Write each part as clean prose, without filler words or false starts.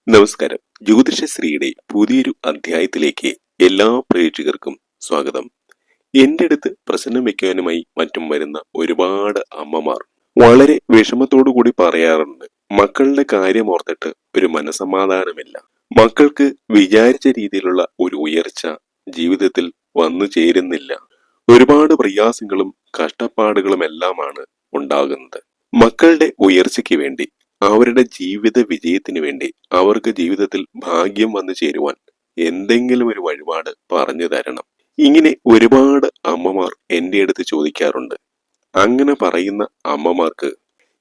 നമസ്കാരം. ജ്യോതിഷശ്രീയുടെ പുതിയൊരു അധ്യായത്തിലേക്ക് എല്ലാ പ്രേക്ഷകർക്കും സ്വാഗതം. എന്റെ അടുത്ത് പ്രശ്നം വെക്കാനുമായി മറ്റും വരുന്ന ഒരുപാട് അമ്മമാർ വളരെ വിഷമത്തോടു കൂടി പറയാറുണ്ട്, മക്കളുടെ കാര്യം ഓർത്തിട്ട് ഒരു മനസമാധാനമില്ല. മക്കൾക്ക് വിചാരിച്ച രീതിയിലുള്ള ഒരു ഉയർച്ച ജീവിതത്തിൽ വന്നു ചേരുന്നില്ല. ഒരുപാട് പ്രയാസങ്ങളും കഷ്ടപ്പാടുകളും എല്ലാമാണ് ഉണ്ടാകുന്നത്. മക്കളുടെ ഉയർച്ചയ്ക്ക് വേണ്ടി, അവരുടെ ജീവിത വിജയത്തിന് വേണ്ടി, അവർക്ക് ജീവിതത്തിൽ ഭാഗ്യം വന്നു ചേരുവാൻ എന്തെങ്കിലും ഒരു വഴിപാട് പറഞ്ഞു തരണം. ഇങ്ങനെ ഒരുപാട് അമ്മമാർ എന്റെ അടുത്ത് ചോദിക്കാറുണ്ട്. അങ്ങനെ പറയുന്ന അമ്മമാർക്ക്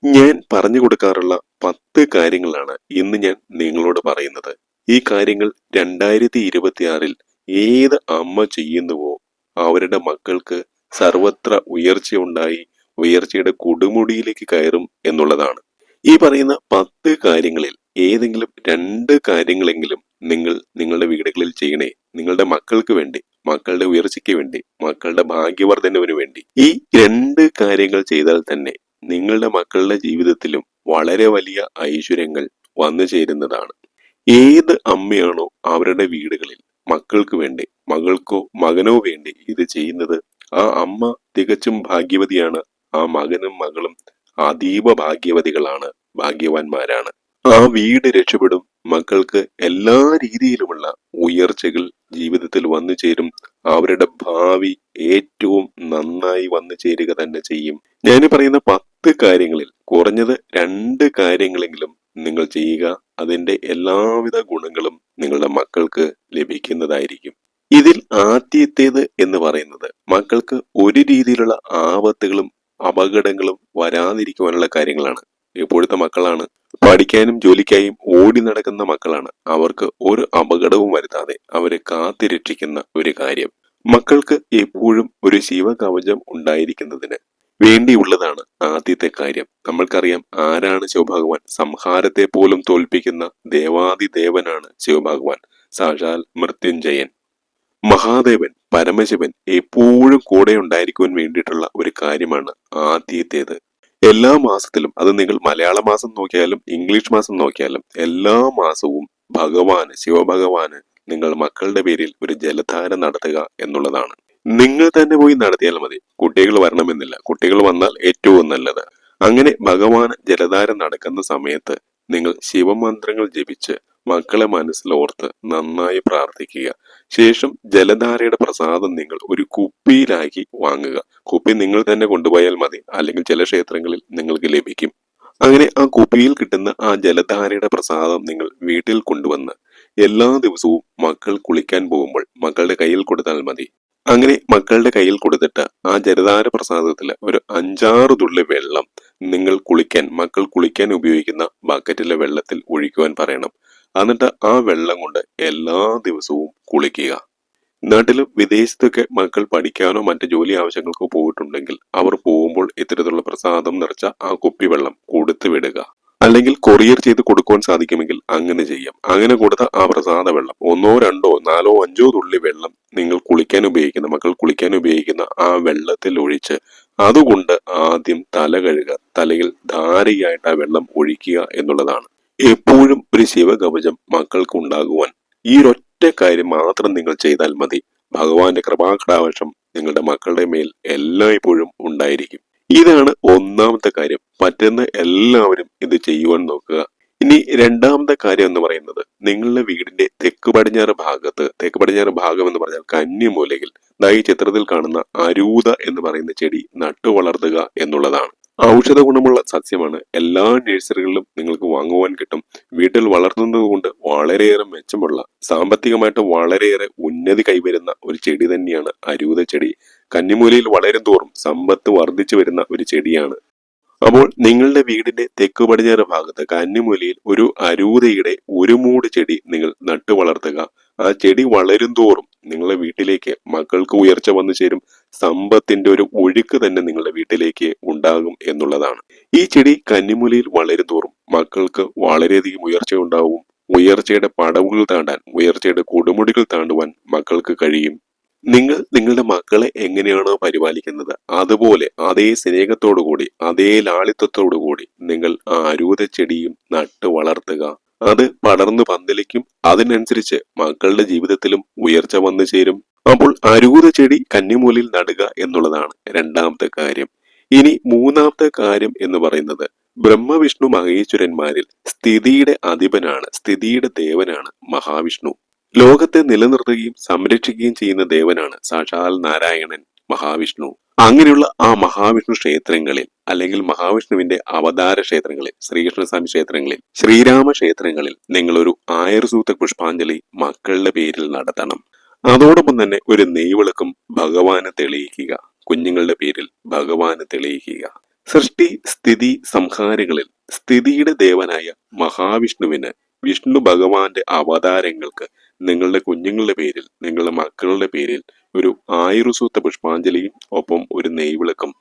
ഞാൻ പറഞ്ഞു കൊടുക്കാറുള്ള 10 കാര്യങ്ങളാണ് ഇന്ന് ഞാൻ നിങ്ങളോട് പറയുന്നത്. ഈ കാര്യങ്ങൾ 2026-ൽ ഏത് അമ്മ ചെയ്യുന്നുവോ അവരുടെ മക്കൾക്ക് സർവത്ര ഉയർച്ചയുണ്ടായി ഉയർച്ചയുടെ കൊടുമുടിയിലേക്ക് കയറും എന്നുള്ളതാണ്. ഈ പറയുന്ന 10 കാര്യങ്ങളിൽ ഏതെങ്കിലും 2 കാര്യങ്ങളെങ്കിലും നിങ്ങൾ നിങ്ങളുടെ വീടുകളിൽ ചെയ്യണേ. നിങ്ങളുടെ മക്കൾക്ക് വേണ്ടി, മക്കളുടെ ഉയർച്ചയ്ക്ക് വേണ്ടി, മക്കളുടെ ഭാഗ്യവർദ്ധനവിന് വേണ്ടി. ഈ 2 കാര്യങ്ങൾ ചെയ്താൽ തന്നെ നിങ്ങളുടെ മക്കളുടെ ജീവിതത്തിലും വളരെ വലിയ ഐശ്വര്യങ്ങൾ വന്നു ചേരുന്നതാണ്. ഏത് അമ്മയാണോ അവരുടെ വീടുകളിൽ മക്കൾക്ക് വേണ്ടി, മകൾക്കോ മകനോ വേണ്ടി ഇത് ചെയ്യുന്നത്, ആ അമ്മ തികച്ചും ഭാഗ്യവതിയാണ്. ആ മകനും മകളും അതീവ ഭാഗ്യവതികളാണ്, ഭാഗ്യവാന്മാരാണ്. ആ വീട് രക്ഷപ്പെടും. മക്കൾക്ക് എല്ലാ രീതിയിലുമുള്ള ഉയർച്ചകൾ ജീവിതത്തിൽ വന്നു ചേരും. അവരുടെ ഭാവി ഏറ്റവും നന്നായി വന്നു ചേരുക തന്നെ ചെയ്യും. ഞാൻ പറയുന്ന 10 കാര്യങ്ങളിൽ കുറഞ്ഞത് 2 കാര്യങ്ങളെങ്കിലും നിങ്ങൾ ചെയ്യുക. അതിന്റെ എല്ലാവിധ ഗുണങ്ങളും നിങ്ങളുടെ മക്കൾക്ക് ലഭിക്കുന്നതായിരിക്കും. ഇതിൽ ആദ്യത്തേത് എന്ന് പറയുന്നത്, മക്കൾക്ക് ഒരു രീതിയിലുള്ള ആപത്തുകളും അപകടങ്ങളും വരാതിരിക്കുവാനുള്ള കാര്യങ്ങളാണ്. ഇപ്പോഴത്തെ മക്കളാണ്, പഠിക്കാനും ജോലിക്കായും ഓടി നടക്കുന്ന മക്കളാണ്. അവർക്ക് ഒരു അപകടവും വരുത്താതെ അവരെ കാത്തിരക്ഷിക്കുന്ന ഒരു കാര്യം. മക്കൾക്ക് എപ്പോഴും ഒരു ശിവകവചം ഉണ്ടായിരിക്കുന്നതിന് വേണ്ടിയുള്ളതാണ് ആദ്യത്തെ കാര്യം. നമ്മൾക്കറിയാം ആരാണ് ശിവഭഗവാൻ. സംഹാരത്തെ പോലും തോൽപ്പിക്കുന്ന ദേവാദിദേവനാണ് ശിവഭഗവാൻ, സാക്ഷാൽ മൃത്യുഞ്ജയൻ. മഹാദേവൻ, പരമശിവൻ എപ്പോഴും കൂടെ ഉണ്ടായിരിക്കുവാൻ വേണ്ടിയിട്ടുള്ള ഒരു കാര്യമാണ് ആദ്യത്തേത്. എല്ലാ മാസത്തിലും, അത് നിങ്ങൾ മലയാള മാസം നോക്കിയാലും ഇംഗ്ലീഷ് മാസം നോക്കിയാലും, എല്ലാ മാസവും ഭഗവാന്, ശിവഭഗവാന് നിങ്ങൾ മക്കളുടെ പേരിൽ ഒരു ജലധാര നടത്തുക എന്നുള്ളതാണ്. നിങ്ങൾ തന്നെ പോയി നടത്തിയാൽ മതി, കുട്ടികൾ വരണമെന്നില്ല. കുട്ടികൾ വന്നാൽ ഏറ്റവും നല്ലത്. അങ്ങനെ ഭഗവാന് ജലധാര നടക്കുന്ന സമയത്ത് നിങ്ങൾ ശിവമന്ത്രങ്ങൾ ജപിച്ച് മക്കളെ മനസ്സിലോർത്ത് നന്നായി പ്രാർത്ഥിക്കുക. ശേഷം ജലധാരയുടെ പ്രസാദം നിങ്ങൾ ഒരു കുപ്പിയിലാക്കി വാങ്ങുക. കുപ്പി നിങ്ങൾ തന്നെ കൊണ്ടുപോയാൽ മതി, അല്ലെങ്കിൽ ചില ക്ഷേത്രങ്ങളിൽ നിങ്ങൾക്ക് ലഭിക്കും. അങ്ങനെ ആ കുപ്പിയിൽ കിട്ടുന്ന ആ ജലധാരയുടെ പ്രസാദം നിങ്ങൾ വീട്ടിൽ കൊണ്ടുവന്ന് എല്ലാ ദിവസവും മക്കൾ കുളിക്കാൻ പോകുമ്പോൾ മക്കളുടെ കയ്യിൽ കൊടുത്താൽ മതി. അങ്ങനെ മക്കളുടെ കയ്യിൽ കൊടുത്തിട്ട് ആ ജലധാര പ്രസാദത്തില് ഒരു 5-6 തുള്ളി വെള്ളം നിങ്ങൾ മക്കൾ കുളിക്കാൻ ഉപയോഗിക്കുന്ന ബക്കറ്റിലെ വെള്ളത്തിൽ ഒഴിക്കുവാൻ പറയണം. എന്നിട്ട് ആ വെള്ളം കൊണ്ട് എല്ലാ ദിവസവും കുളിക്കുക. നാട്ടിലും വിദേശത്തൊക്കെ മക്കൾ പഠിക്കാനോ മറ്റ് ജോലി ആവശ്യങ്ങൾക്കോ പോയിട്ടുണ്ടെങ്കിൽ അവർ പോകുമ്പോൾ ഇത്തരത്തിലുള്ള പ്രസാദം നിറച്ച ആ കുപ്പിവെള്ളം കൊടുത്തു വിടുക. അല്ലെങ്കിൽ കൊറിയർ ചെയ്ത് കൊടുക്കുവാൻ സാധിക്കുമെങ്കിൽ അങ്ങനെ ചെയ്യാം. അങ്ങനെ കൊടുത്ത ആ പ്രസാദ വെള്ളം 1, 2, 4, 5 തുള്ളി വെള്ളം നിങ്ങൾ മക്കൾ കുളിക്കാൻ ഉപയോഗിക്കുന്ന ആ വെള്ളത്തിൽ ഒഴിച്ച് അതുകൊണ്ട് ആദ്യം തല കഴുകുക. തലയിൽ ധാരയായിട്ട് ആ വെള്ളം ഒഴിക്കുക എന്നുള്ളതാണ്. എപ്പോഴും ഒരു ശിവകവചം മക്കൾക്ക് ഉണ്ടാകുവാൻ ഈ ഒരൊറ്റ കാര്യം മാത്രം നിങ്ങൾ ചെയ്താൽ മതി. ഭഗവാന്റെ കൃപാകടാക്ഷം നിങ്ങളുടെ മക്കളുടെ മേൽ എല്ലായ്പ്പോഴും ഉണ്ടായിരിക്കും. ഇതാണ് ഒന്നാമത്തെ കാര്യം. പറ്റുന്ന എല്ലാവരും ഇത് ചെയ്യുവാൻ നോക്കുക. ഇനി രണ്ടാമത്തെ കാര്യം എന്ന് പറയുന്നത്, നിങ്ങളുടെ വീടിന്റെ തെക്ക് പടിഞ്ഞാറ് ഭാഗം എന്ന് പറഞ്ഞാൽ കന്നിമൂലയിൽ ഈ ചിത്രത്തിൽ കാണുന്ന അരൂത എന്ന് പറയുന്ന ചെടി നട്ടു വളർത്തുക എന്നുള്ളതാണ്. ഔഷധ ഗുണമുള്ള സസ്യമാണ്. എല്ലാ നഴ്സറികളിലും നിങ്ങൾക്ക് വാങ്ങുവാൻ കിട്ടും. വീട്ടിൽ വളർത്തുന്നത് കൊണ്ട് വളരെയേറെ മെച്ചമുള്ള, സാമ്പത്തികമായിട്ട് വളരെയേറെ ഉന്നതി കൈവരുന്ന ഒരു ചെടി തന്നെയാണ് അരൂത ചെടി. കന്നിമൂലയിൽ വളരും തോറും സമ്പത്ത് വർദ്ധിച്ചു വരുന്ന ഒരു ചെടിയാണ്. അപ്പോൾ നിങ്ങളുടെ വീടിന്റെ തെക്ക് പടിഞ്ഞാറ് ഭാഗത്ത് കന്നിമൂലയിൽ ഒരു അരൂതയുടെ ഒരു മൂട് ചെടി നിങ്ങൾ നട്ടു വളർത്തുക. ആ ചെടി വളരും തോറും നിങ്ങളുടെ വീട്ടിലേക്ക് മക്കൾക്ക് ഉയർച്ച വന്നു ചേരും. സമ്പത്തിന്റെ ഒരു ഒഴുക്ക് തന്നെ നിങ്ങളുടെ വീട്ടിലേക്ക് ഉണ്ടാകും എന്നുള്ളതാണ്. ഈ ചെടി കന്നിമൂലയിൽ വളരും തോറും മക്കൾക്ക് വളരെയധികം ഉയർച്ച ഉണ്ടാവും. ഉയർച്ചയുടെ പടവുകൾ താണ്ടാൻ, ഉയർച്ചയുടെ കൊടുമുടികൾ താണ്ടുവാൻ മക്കൾക്ക് കഴിയും. നിങ്ങൾ നിങ്ങളുടെ മക്കളെ എങ്ങനെയാണോ പരിപാലിക്കുന്നത് അതുപോലെ അതേ സ്നേഹത്തോടു കൂടി, അതേ ലാളിത്യത്തോടു കൂടി നിങ്ങൾ ആ അരൂത ചെടിയും നട്ടു വളർത്തുക. അത് പടർന്നു പന്തലിക്കും. അതിനനുസരിച്ച് മക്കളുടെ ജീവിതത്തിലും ഉയർച്ച വന്നു ചേരും. അപ്പോൾ അരൂത ചെടി കന്നിമൂലയിൽ നടുക എന്നുള്ളതാണ് രണ്ടാമത്തെ കാര്യം. ഇനി മൂന്നാമത്തെ കാര്യം എന്ന് പറയുന്നത് ബ്രഹ്മവിഷ്ണു മഹേശ്വരന്മാരിൽ സ്ഥിതിയുടെ അധിപനാണ്, സ്ഥിതിയുടെ ദേവനാണ് മഹാവിഷ്ണു. ലോകത്തെ നിലനിർത്തുകയും സംരക്ഷിക്കുകയും ചെയ്യുന്ന ദേവനാണ് സാക്ഷാൽ നാരായണൻ മഹാവിഷ്ണു. അങ്ങനെയുള്ള ആ മഹാവിഷ്ണു ക്ഷേത്രങ്ങളിൽ അല്ലെങ്കിൽ മഹാവിഷ്ണുവിന്റെ അവതാര ക്ഷേത്രങ്ങളിൽ, ശ്രീകൃഷ്ണസ്വാമി ക്ഷേത്രങ്ങളിൽ, ശ്രീരാമ ക്ഷേത്രങ്ങളിൽ നിങ്ങൾ ഒരു 1000 സൂക്ത പുഷ്പാഞ്ജലി മക്കളുടെ പേരിൽ നടത്തണം. അതോടൊപ്പം തന്നെ ഒരു നെയ്വിളക്കും ഭഗവാന് തെളിയിക്കുക, കുഞ്ഞുങ്ങളുടെ പേരിൽ ഭഗവാന് തെളിയിക്കുക. സൃഷ്ടി സ്ഥിതി സംഹാരങ്ങളിൽ സ്ഥിതിയുടെ ദേവനായ മഹാവിഷ്ണുവിന്, വിഷ്ണു ഭഗവാന്റെ അവതാരങ്ങൾക്ക് നിങ്ങളുടെ കുഞ്ഞുങ്ങളുടെ പേരിൽ, നിങ്ങളുടെ മക്കളുടെ പേരിൽ ഒരു 1000 സൂക്ത പുഷ്പാഞ്ജലിയും ഒപ്പം ഒരു നെയ്വിളക്കും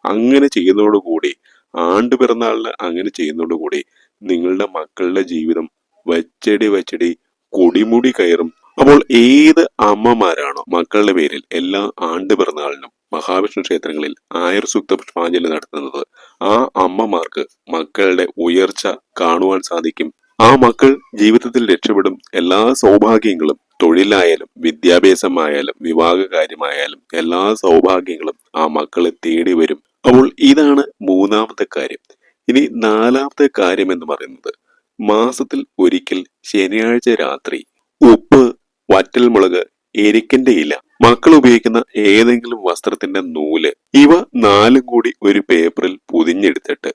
അങ്ങനെ ചെയ്യുന്നതോടുകൂടി, ആണ്ട് പിറന്നാളിന് അങ്ങനെ ചെയ്യുന്നതോടുകൂടി നിങ്ങളുടെ മക്കളുടെ ജീവിതം വച്ചടി കൊടിമുടി കയറും. അപ്പോൾ ഏത് അമ്മമാരാണോ മക്കളുടെ പേരിൽ എല്ലാ ആണ്ട് പിറന്നാളിനും മഹാവിഷ്ണു ക്ഷേത്രങ്ങളിൽ 1000 സൂക്ത പുഷ്പാഞ്ജലി നടത്തുന്നത്, ആ അമ്മമാർക്ക് മക്കളുടെ ഉയർച്ച കാണുവാൻ സാധിക്കും. ആ മക്കൾ ജീവിതത്തിൽ രക്ഷപ്പെടും. എല്ലാ സൗഭാഗ്യങ്ങളും, തൊഴിലായാലും വിദ്യാഭ്യാസമായാലും വിവാഹകാര്യമായാലും എല്ലാ സൗഭാഗ്യങ്ങളും ആ മക്കളെ തേടി വരും. അപ്പോൾ ഇതാണ് മൂന്നാമത്തെ കാര്യം. ഇനി നാലാമത്തെ കാര്യം എന്ന് പറയുന്നത് മാസത്തിൽ ഒരിക്കൽ ശനിയാഴ്ച രാത്രി ഉപ്പ്, വറ്റൽമുളക്, എരിക്കിന്റെ ഇല, മക്കൾ ഉപയോഗിക്കുന്ന ഏതെങ്കിലും വസ്ത്രത്തിന്റെ നൂല്, ഇവ നാലും കൂടി ഒരു പേപ്പറിൽ പൊതിഞ്ഞെടുത്തിട്ട്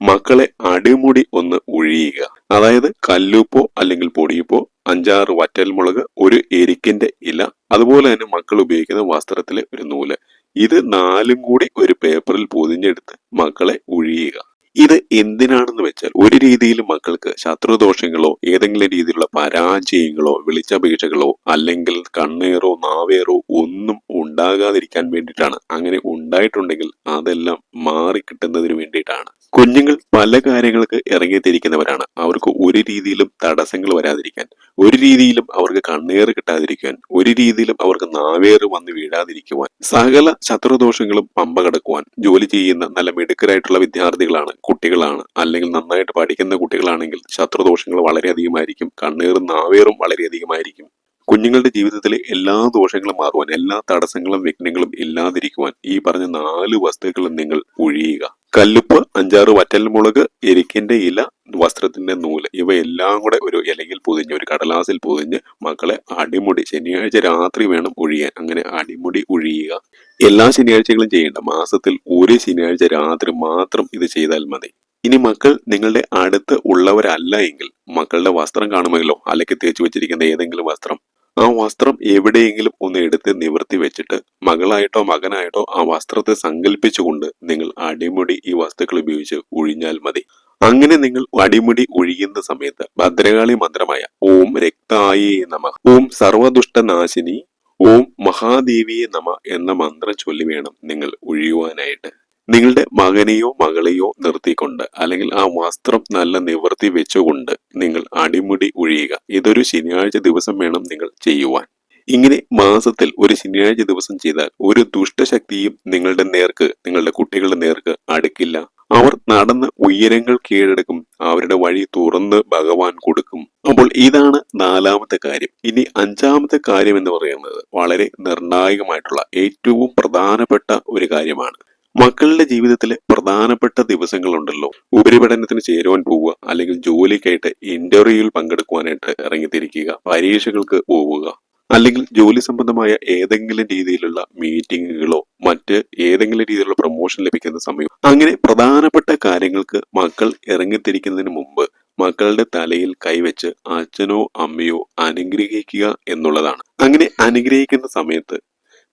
മക്കളെ അടിമുടി ഒന്ന് ഒഴിയുക. അതായത് കല്ലുപ്പോ അല്ലെങ്കിൽ പൊടിയുപ്പോ, 5-6 വറ്റൽമുളക്, ഒരു എരിക്കിന്റെ ഇല, അതുപോലെ തന്നെ മക്കൾ ഉപയോഗിക്കുന്ന വസ്ത്രത്തിലെ ഒരു നൂല്, ഇത് നാലും കൂടി ഒരു പേപ്പറിൽ പൊതിഞ്ഞെടുത്ത് മക്കളെ ഒഴിയുക. ഇത് എന്തിനാണെന്ന് വെച്ചാൽ ഒരു രീതിയിലും മക്കൾക്ക് ശത്രുദോഷങ്ങളോ ഏതെങ്കിലും രീതിയിലുള്ള പരാജയങ്ങളോ വിളിച്ചപേക്ഷകളോ അല്ലെങ്കിൽ കണ്ണേറോ നാവേറോ ഒന്നും ഉണ്ടാകാതിരിക്കാൻ വേണ്ടിയിട്ടാണ്. അങ്ങനെ ഉണ്ടായിട്ടുണ്ടെങ്കിൽ അതെല്ലാം മാറിക്കിട്ടുന്നതിന് വേണ്ടിയിട്ടാണ്. കുഞ്ഞുങ്ങൾ പല കാര്യങ്ങൾക്ക് ഇറങ്ങിത്തിരിക്കുന്നവരാണ്. അവർക്ക് ഒരു രീതിയിലും തടസ്സങ്ങൾ വരാതിരിക്കാൻ, ഒരു രീതിയിലും അവർക്ക് കണ്ണേറ് കിട്ടാതിരിക്കാൻ, ഒരു രീതിയിലും അവർക്ക് നാവേറ് വന്ന് വീഴാതിരിക്കുവാൻ, സകല ശത്രുദോഷങ്ങളും പമ്പ കടക്കുവാൻ ജോലി ചെയ്യുന്ന നല്ല മിടുക്കരായിട്ടുള്ള വിദ്യാർത്ഥികളാണ്, കുട്ടികളാണ്, അല്ലെങ്കിൽ നന്നായിട്ട് പഠിക്കുന്ന കുട്ടികളാണെങ്കിൽ ശത്രുദോഷങ്ങൾ വളരെയധികമായിരിക്കും, കണ്ണേറും നാവേറും വളരെയധികമായിരിക്കും. കുഞ്ഞുങ്ങളുടെ ജീവിതത്തിലെ എല്ലാ ദോഷങ്ങളും മാറുവാൻ, എല്ലാ തടസ്സങ്ങളും വിഘ്നങ്ങളും ഇല്ലാതിരിക്കുവാൻ ഈ പറഞ്ഞ 4 വസ്തുക്കളും നിങ്ങൾ ഒഴിയുക. കല്ലുപ്പ്, 5-6 വറ്റൽമുളക്, എരിക്കിന്റെ ഇല, വസ്ത്രത്തിന്റെ നൂല്, ഇവയെല്ലാം കൂടെ ഒരു ഇലയിൽ പൊതിഞ്ഞ്, ഒരു കടലാസിൽ പൊതിഞ്ഞ് മക്കളെ അടിമുടി ശനിയാഴ്ച രാത്രി വേണം ഒഴിയാൻ. അങ്ങനെ അടിമുടി ഒഴിയുക. എല്ലാ ശനിയാഴ്ചകളും ചെയ്യേണ്ട, മാസത്തിൽ ഒരു ശനിയാഴ്ച രാത്രി മാത്രം ഇത് ചെയ്താൽ മതി. ഇനി മക്കൾ നിങ്ങളുടെ അടുത്ത് ഉള്ളവരല്ല എങ്കിൽ മക്കളുടെ വസ്ത്രം കാണുമല്ലോ, അലക്കി തേച്ച് വെച്ചിരിക്കുന്ന ഏതെങ്കിലും വസ്ത്രം, ആ വസ്ത്രം എവിടെയെങ്കിലും ഒന്ന് എടുത്ത് നിവർത്തി വെച്ചിട്ട് മകളായിട്ടോ മകനായിട്ടോ ആ വസ്ത്രത്തെ സങ്കല്പിച്ചുകൊണ്ട് നിങ്ങൾ അടിമുടി ഈ വസ്തുക്കൾ ഉപയോഗിച്ച് ഒഴിഞ്ഞാൽ മതി. അങ്ങനെ നിങ്ങൾ അടിമുടി ഒഴിയുന്ന സമയത്ത് ഭദ്രകാളി മന്ത്രമായ ഓം രക്തായേ നമ, ഓം സർവദുഷ്ടനാശിനി, ഓം മഹാദേവിയെ നമ എന്ന മന്ത്രം ചൊല്ലി വേണം നിങ്ങൾ ഒഴിയുവാനായിട്ട്. നിങ്ങളുടെ മകനെയോ മകളെയോ നിർത്തിക്കൊണ്ട് അല്ലെങ്കിൽ ആ വസ്ത്രം നല്ല നിവർത്തി വെച്ചുകൊണ്ട് നിങ്ങൾ അടിമുടി ഒഴിയുക. ഇതൊരു ശനിയാഴ്ച ദിവസം വേണം നിങ്ങൾ ചെയ്യുവാൻ. ഇങ്ങനെ മാസത്തിൽ ഒരു ശനിയാഴ്ച ദിവസം ചെയ്താൽ ഒരു ദുഷ്ടശക്തിയും നിങ്ങളുടെ നേർക്ക്, നിങ്ങളുടെ കുട്ടികളുടെ നേർക്ക് അടുക്കില്ല. അവർ നടന്ന് ഉയരങ്ങൾ കീഴടക്കും. അവരുടെ വഴി തുറന്ന് ഭഗവാൻ കൊടുക്കും. അപ്പോൾ ഇതാണ് നാലാമത്തെ കാര്യം. ഇനി അഞ്ചാമത്തെ കാര്യം എന്ന് പറയുന്നത് വളരെ നിർണായകമായിട്ടുള്ള ഏറ്റവും പ്രധാനപ്പെട്ട ഒരു കാര്യമാണ്. മക്കളുടെ ജീവിതത്തിലെ പ്രധാനപ്പെട്ട ദിവസങ്ങളുണ്ടല്ലോ, ഉപരിപഠനത്തിന് ചേരുവാൻ പോവുക, അല്ലെങ്കിൽ ജോലിക്കായിട്ട് ഇന്റർവ്യൂവിൽ പങ്കെടുക്കുവാനായിട്ട് ഇറങ്ങിത്തിരിക്കുക, പരീക്ഷകൾക്ക് പോവുക, അല്ലെങ്കിൽ ജോലി സംബന്ധമായ ഏതെങ്കിലും രീതിയിലുള്ള മീറ്റിങ്ങുകളോ മറ്റ് ഏതെങ്കിലും രീതിയിലുള്ള പ്രൊമോഷൻ ലഭിക്കുന്ന സമയം, അങ്ങനെ പ്രധാനപ്പെട്ട കാര്യങ്ങൾക്ക് മക്കൾ ഇറങ്ങിത്തിരിക്കുന്നതിന് മുമ്പ് മക്കളുടെ തലയിൽ കൈവച്ച് അച്ഛനോ അമ്മയോ അനുഗ്രഹിക്കുക എന്നുള്ളതാണ്. അങ്ങനെ അനുഗ്രഹിക്കുന്ന സമയത്ത്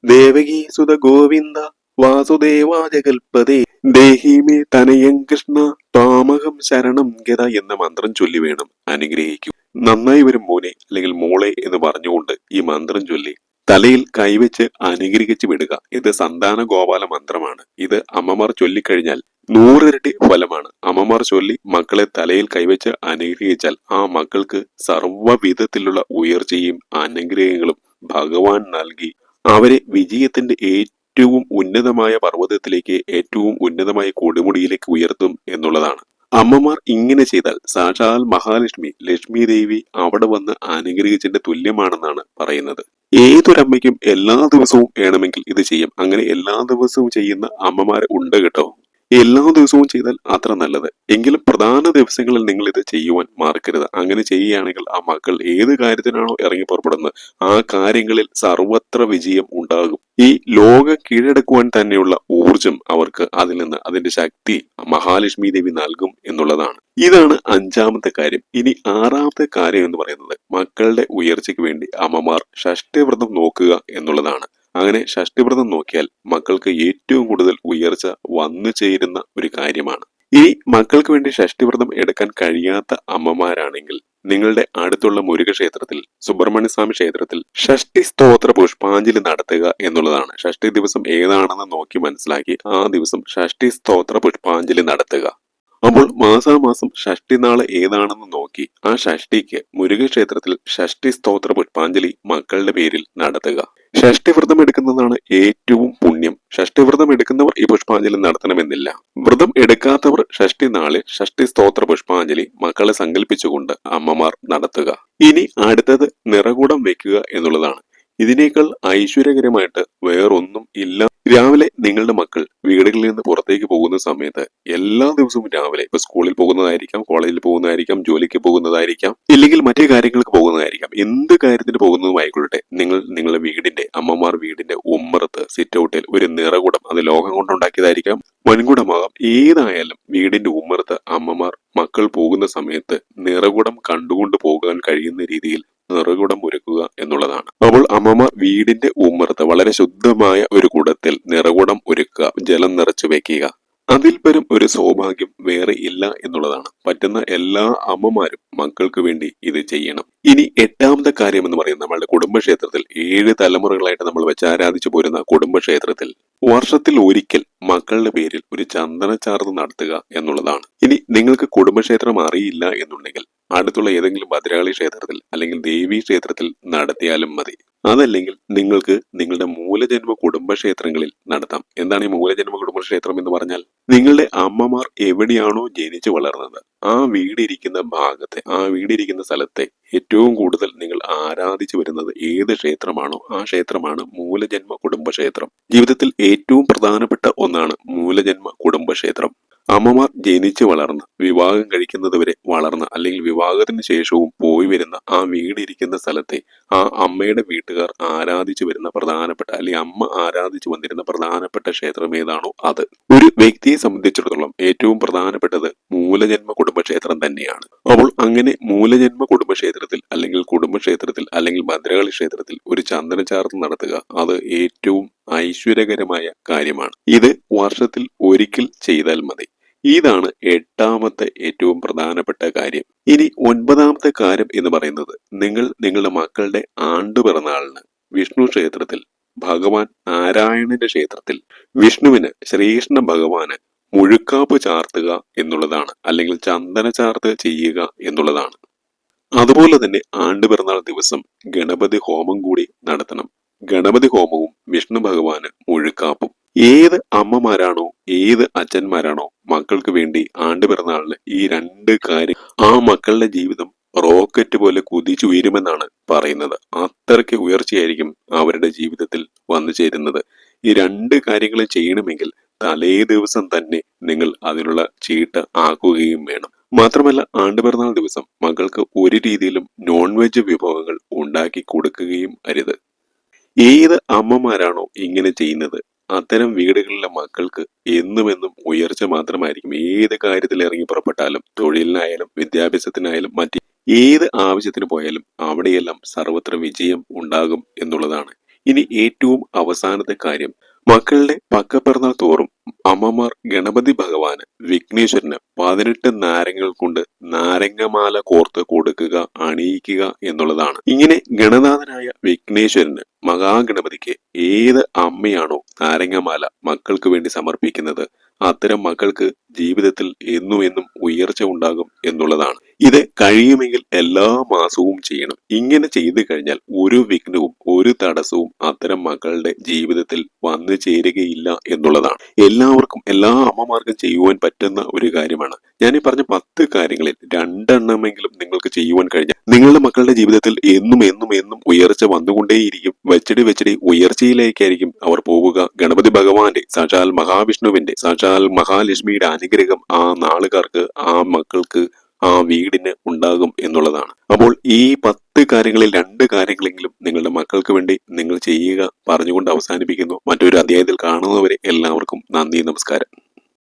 ദേവകീ സുത ഗോവിന്ദ വാസുദേവാ ജഗൽപദേ ദേഹിമേ തനയം കൃഷ്ണ ത്വാമഹം ശരണം ഗത എന്ന മന്ത്രം ചൊല്ലി വേണം അനുഗ്രഹിക്കൂ. നന്നായി വരും മോനെ അല്ലെങ്കിൽ മോളെ എന്ന് പറഞ്ഞുകൊണ്ട് ഈ മന്ത്രം ചൊല്ലി തലയിൽ കൈവച്ച് അനുഗ്രഹിച്ചു വിടുക. ഇത് സന്താന ഗോപാല മന്ത്രമാണ്. ഇത് അമ്മമാർ ചൊല്ലിക്കഴിഞ്ഞാൽ 100 ഇരട്ടി ഫലമാണ്. അമ്മമാർ ചൊല്ലി മക്കളെ തലയിൽ കൈവച്ച് അനുഗ്രഹിച്ചാൽ ആ മക്കൾക്ക് സർവ്വവിധത്തിലുള്ള ഉയർച്ചയും അനുഗ്രഹങ്ങളും ഭഗവാൻ നൽകി അവരെ വിജയത്തിന്റെ ഏറ്റവും ഉന്നതമായ പർവ്വതത്തിലേക്ക്, ഏറ്റവും ഉന്നതമായ കൊടുമുടിയിലേക്ക് ഉയർത്തും എന്നുള്ളതാണ്. അമ്മമാർ ഇങ്ങനെ ചെയ്താൽ സാക്ഷാൽ മഹാലക്ഷ്മി ലക്ഷ്മി ദേവി അവിടെ വന്ന് അനുഗ്രഹിച്ചതിന്റെ തുല്യമാണെന്നാണ് പറയുന്നത്. ഏതൊരമ്മയ്ക്കും എല്ലാ ദിവസവും വേണമെങ്കിൽ ഇത് ചെയ്യാം. അങ്ങനെ എല്ലാ ദിവസവും ചെയ്യുന്ന അമ്മമാർ ഉണ്ട് കേട്ടോ. എല്ലാ ദിവസവും ചെയ്താൽ അത്ര നല്ലത്. എങ്കിലും പ്രധാന ദിവസങ്ങളിൽ നിങ്ങൾ ഇത് ചെയ്യുവാൻ മറക്കരുത്. അങ്ങനെ ചെയ്യുകയാണെങ്കിൽ ആ മക്കൾ ഏത് കാര്യത്തിനാണോ ഇറങ്ങി പുറപ്പെടുന്നത് ആ കാര്യങ്ങളിൽ സർവത്ര വിജയം ഉണ്ടാകും. ഈ ലോകം കീഴടക്കുവാൻ തന്നെയുള്ള ഊർജം അവർക്ക് അതിൽ നിന്ന് അതിന്റെ ശക്തി മഹാലക്ഷ്മി ദേവി നൽകും എന്നുള്ളതാണ്. ഇതാണ് അഞ്ചാമത്തെ കാര്യം. ഇനി ആറാമത്തെ കാര്യം എന്ന് പറയുന്നത് മക്കളുടെ ഉയർച്ചയ്ക്ക് വേണ്ടി അമ്മമാർ ഷഷ്ഠിവ്രതം നോക്കുക എന്നുള്ളതാണ്. അങ്ങനെ ഷഷ്ഠിവ്രതം നോക്കിയാൽ മക്കൾക്ക് ഏറ്റവും കൂടുതൽ ഉയർച്ച വന്നു ചേരുന്ന ഒരു കാര്യമാണ്. ഇനി മക്കൾക്ക് വേണ്ടി ഷഷ്ഠിവ്രതം എടുക്കാൻ കഴിയാത്ത അമ്മമാരാണെങ്കിൽ നിങ്ങളുടെ അടുത്തുള്ള മുരുക ക്ഷേത്രത്തിൽ, സുബ്രഹ്മണ്യസ്വാമി ക്ഷേത്രത്തിൽ ഷഷ്ഠി സ്തോത്ര പുഷ്പാഞ്ജലി നടത്തുക എന്നുള്ളതാണ്. ഷഷ്ഠി ദിവസം ഏതാണെന്ന് നോക്കി മനസ്സിലാക്കി ആ ദിവസം ഷഷ്ഠി സ്തോത്ര പുഷ്പാഞ്ജലി നടത്തുക. അപ്പോൾ മാസാമാസം ഷഷ്ഠി നാള് ഏതാണെന്ന് നോക്കി ആ ഷഷ്ഠിക്ക് മുരുക ക്ഷേത്രത്തിൽ ഷഷ്ഠി സ്തോത്ര പുഷ്പാഞ്ജലി മക്കളുടെ പേരിൽ നടത്തുക. ഷഷ്ഠി വ്രതം എടുക്കുന്നതാണ് ഏറ്റവും പുണ്യം. ഷഷ്ഠി വ്രതം എടുക്കുന്നവർ ഈ പുഷ്പാഞ്ജലി നടത്തണമെന്നില്ല. വ്രതം എടുക്കാത്തവർ ഷഷ്ഠി നാളിൽ ഷഷ്ഠി സ്തോത്ര പുഷ്പാഞ്ജലി മക്കളെ സങ്കല്പിച്ചുകൊണ്ട് അമ്മമാർ നടത്തുക. ഇനി അടുത്തത് നിറകുടം വെക്കുക എന്നുള്ളതാണ്. ഇതിനേക്കാൾ ഐശ്വര്യകരമായിട്ട് വേറൊന്നും ഇല്ല. രാവിലെ നിങ്ങളുടെ മക്കൾ വീടുകളിൽ നിന്ന് പുറത്തേക്ക് പോകുന്ന സമയത്ത് എല്ലാ ദിവസവും രാവിലെ ഇപ്പൊ സ്കൂളിൽ പോകുന്നതായിരിക്കാം, കോളേജിൽ പോകുന്നതായിരിക്കാം, ജോലിക്ക് പോകുന്നതായിരിക്കാം, ഇല്ലെങ്കിൽ മറ്റു കാര്യങ്ങൾക്ക് പോകുന്നതായിരിക്കാം, എന്ത് കാര്യത്തിന് പോകുന്നതുമായിക്കൊള്ളട്ടെ, നിങ്ങൾ നിങ്ങളുടെ വീടിന്റെ അമ്മമാർ വീടിന്റെ ഉമ്മറത്ത് സിറ്റ് ഔട്ടിൽ ഒരു നിറകുടം, അത് ലോഹം കൊണ്ടുണ്ടാക്കിയതായിരിക്കാം, മൺകുടമാകാം, ഏതായാലും വീടിന്റെ ഉമ്മറത്ത് അമ്മമാർ മക്കൾ പോകുന്ന സമയത്ത് നിറകുടം കണ്ടുകൊണ്ട് പോകാൻ കഴിയുന്ന രീതിയിൽ നിറകുടം ഒരുക്കുക എന്നുള്ളതാണ്. അപ്പോൾ അമ്മമാർ വീടിന്റെ ഉമ്മറത്ത് വളരെ ശുദ്ധമായ ഒരു കുടത്തിൽ നിറകുടം ഒരുക്കുക, ജലം നിറച്ചു വെക്കുക. അതിൽ പരം ഒരു സൗഭാഗ്യം വേറെ ഇല്ല എന്നുള്ളതാണ്. പറ്റുന്ന എല്ലാ അമ്മമാരും മക്കൾക്ക് വേണ്ടി ഇത് ചെയ്യണം. ഇനി എട്ടാമത്തെ കാര്യം എന്ന് പറയുന്നത് നമ്മളുടെ കുടുംബക്ഷേത്രത്തിൽ 7 തലമുറകളായിട്ട് നമ്മൾ വെച്ച് ആരാധിച്ചു പോരുന്ന കുടുംബക്ഷേത്രത്തിൽ വർഷത്തിൽ ഒരിക്കൽ മക്കളുടെ പേരിൽ ഒരു ചന്ദനച്ചാർത്ത് നടത്തുക എന്നുള്ളതാണ്. ഇനി നിങ്ങൾക്ക് കുടുംബക്ഷേത്രം അറിയില്ല എന്നുണ്ടെങ്കിൽ അടുത്തുള്ള ഏതെങ്കിലും ഭദ്രകാളി ക്ഷേത്രത്തിൽ അല്ലെങ്കിൽ ദേവി ക്ഷേത്രത്തിൽ നടത്തിയാലും മതി. അതല്ലെങ്കിൽ നിങ്ങൾക്ക് നിങ്ങളുടെ മൂലജന്മ കുടുംബക്ഷേത്രങ്ങളിൽ നടത്താം. എന്താണ് ഈ മൂലജന്മ കുടുംബക്ഷേത്രം എന്ന് പറഞ്ഞാൽ നിങ്ങളുടെ അമ്മമാർ എവിടെയാണോ ജനിച്ചു വളർന്നത് ആ വീടിരിക്കുന്ന ഭാഗത്തെ, ആ വീടിരിക്കുന്ന സ്ഥലത്തെ ഏറ്റവും കൂടുതൽ നിങ്ങൾ ആരാധിച്ചു വരുന്നത് ഏത് ക്ഷേത്രമാണോ ആ ക്ഷേത്രമാണ് മൂലജന്മ കുടുംബക്ഷേത്രം. ജീവിതത്തിൽ ഏറ്റവും പ്രധാനപ്പെട്ട ഒന്നാണ് മൂലജന്മ കുടുംബക്ഷേത്രം. അമ്മമാർ ജനിച്ചു വളർന്ന് വിവാഹം കഴിക്കുന്നത് വരെ വളർന്ന അല്ലെങ്കിൽ വിവാഹത്തിന് ശേഷവും പോയി വരുന്ന ആ വീടിരിക്കുന്ന സ്ഥലത്തെ ആ അമ്മയുടെ വീട്ടുകാർ ആരാധിച്ചു വരുന്ന പ്രധാനപ്പെട്ട അല്ലെങ്കിൽ അമ്മ ആരാധിച്ചു വന്നിരുന്ന പ്രധാനപ്പെട്ട ക്ഷേത്രം ഏതാണോ അത്. ഒരു വ്യക്തിയെ സംബന്ധിച്ചിടത്തോളം ഏറ്റവും പ്രധാനപ്പെട്ടത് മൂലജന്മ കുടുംബക്ഷേത്രം തന്നെയാണ്. അപ്പോൾ അങ്ങനെ മൂലജന്മ കുടുംബക്ഷേത്രത്തിൽ അല്ലെങ്കിൽ ഭദ്രകാളി ക്ഷേത്രത്തിൽ ഒരു ചന്ദനച്ചാർത്ത് നടത്തുക, അത് ഏറ്റവും ഐശ്വര്യകരമായ കാര്യമാണ്. ഇത് വർഷത്തിൽ ഒരിക്കൽ ചെയ്താൽ മതി. ഇതാണ് എട്ടാമത്തെ ഏറ്റവും പ്രധാനപ്പെട്ട കാര്യം. ഇനി 9ാമത്തെ കാര്യം എന്ന് പറയുന്നത് നിങ്ങൾ നിങ്ങളുടെ മക്കളുടെ ആണ്ടുപിറന്നാളിന് വിഷ്ണു ക്ഷേത്രത്തിൽ, ഭഗവാൻ നാരായണന്റെ ക്ഷേത്രത്തിൽ വിഷ്ണുവിന്, ശ്രീകൃഷ്ണ ഭഗവാന് മുഴുക്കാപ്പ് ചാർത്തുക എന്നുള്ളതാണ്, അല്ലെങ്കിൽ ചന്ദന ചാർത്ത് ചെയ്യുക എന്നുള്ളതാണ്. അതുപോലെ തന്നെ ആണ്ടുപിറന്നാൾ ദിവസം ഗണപതി ഹോമം കൂടി നടത്തണം. ഗണപതി ഹോമവും വിഷ്ണു ഭഗവാന് മുഴുക്കാപ്പും. ഏത് അമ്മമാരാണോ ഏത് അച്ഛന്മാരാണോ മക്കൾക്ക് വേണ്ടി ആണ്ടുപിറന്നാളിന് ഈ 2 കാര്യം, ആ മക്കളുടെ ജീവിതം റോക്കറ്റ് പോലെ കുതിച്ചുയരുമെന്നാണ് പറയുന്നത്. അത്രയ്ക്ക് ഉയർച്ചയായിരിക്കും അവരുടെ ജീവിതത്തിൽ വന്നു ചേരുന്നത്. ഈ 2 കാര്യങ്ങളും ചെയ്യണമെങ്കിൽ തലേ ദിവസം തന്നെ നിങ്ങൾ അതിനുള്ള ചീട്ട് ആക്കുകയും വേണം. മാത്രമല്ല ആണ്ടുപിറന്നാൾ ദിവസം മക്കൾക്ക് ഒരു രീതിയിലും നോൺ വെജ് വിഭവങ്ങൾ ഉണ്ടാക്കി കൊടുക്കുകയും അരുത്. ഏത് അമ്മമാരാണോ ഇങ്ങനെ ചെയ്യുന്നത് അത്തരം വീടുകളിലെ മക്കൾക്ക് എന്നുമെന്നും ഉയർച്ച മാത്രമായിരിക്കും. ഏത് കാര്യത്തിൽ ഇറങ്ങി പുറപ്പെട്ടാലും, തൊഴിലിനായാലും വിദ്യാഭ്യാസത്തിനായാലും മറ്റ് ഏത് ആവശ്യത്തിന് പോയാലും അവിടെയെല്ലാം സർവത്ര വിജയം ഉണ്ടാകും എന്നുള്ളതാണ്. ഇനി ഏറ്റവും അവസാനത്തെ കാര്യം, മക്കളുടെ പക്കപ്പിറന്നാൾ തോറും അമ്മമാർ ഗണപതി ഭഗവാന്, വിഘ്നേശ്വരന് 18 നാരങ്ങൾ കൊണ്ട് നാരങ്ങമാല കോർത്ത് കൊടുക്കുക, അണിയിക്കുക എന്നുള്ളതാണ്. ഇങ്ങനെ ഗണനാഥനായ വിഘ്നേശ്വരന്, മഹാഗണപതിക്ക് ഏത് അമ്മയാണോ നാരങ്ങമാല മക്കൾക്ക് വേണ്ടി സമർപ്പിക്കുന്നത് അത്തരം മക്കൾക്ക് ജീവിതത്തിൽ എന്നും എന്നും ഉയർച്ച ഉണ്ടാകും എന്നുള്ളതാണ്. ഇത് കഴിയുമെങ്കിൽ എല്ലാ മാസവും ചെയ്യണം. ഇങ്ങനെ ചെയ്തു കഴിഞ്ഞാൽ ഒരു വിഘ്നവും ഒരു തടസ്സവും അത്തരം മക്കളുടെ ജീവിതത്തിൽ വന്നു ചേരുകയില്ല എന്നുള്ളതാണ്. എല്ലാവർക്കും എല്ലാ അമ്മമാർക്കും ചെയ്യുവാൻ പറ്റുന്ന ഒരു കാര്യമാണ്. ഞാൻ ഈ പറഞ്ഞ 10 കാര്യങ്ങളിൽ 2 എണ്ണമെങ്കിലും നിങ്ങൾക്ക് ചെയ്യുവാൻ കഴിഞ്ഞാൽ നിങ്ങളുടെ മക്കളുടെ ജീവിതത്തിൽ എന്നും എന്നും എന്നും ഉയർച്ച വന്നുകൊണ്ടേയിരിക്കും. വെച്ചടി ഉയർച്ചയിലേക്കായിരിക്കും അവർ പോവുക. ഗണപതി ഭഗവാന്റെ, സാക്ഷാൽ മഹാവിഷ്ണുവിന്റെ, സാക്ഷാൽ മഹാലക്ഷ്മിയുടെ അനുഗ്രഹം ആ നാളുകാർക്ക്, ആ മക്കൾക്ക്, ആ വീടിന് ഉണ്ടാകും എന്നുള്ളതാണ്. അപ്പോൾ ഈ 10 കാര്യങ്ങളിൽ 2 കാര്യങ്ങളെങ്കിലും നിങ്ങളുടെ മക്കൾക്ക് വേണ്ടി നിങ്ങൾ ചെയ്യുക പറഞ്ഞുകൊണ്ട് അവസാനിപ്പിക്കുന്നു. മറ്റൊരു അധ്യായത്തിൽ കാണുന്നവരെ എല്ലാവർക്കും നന്ദി, നമസ്കാരം.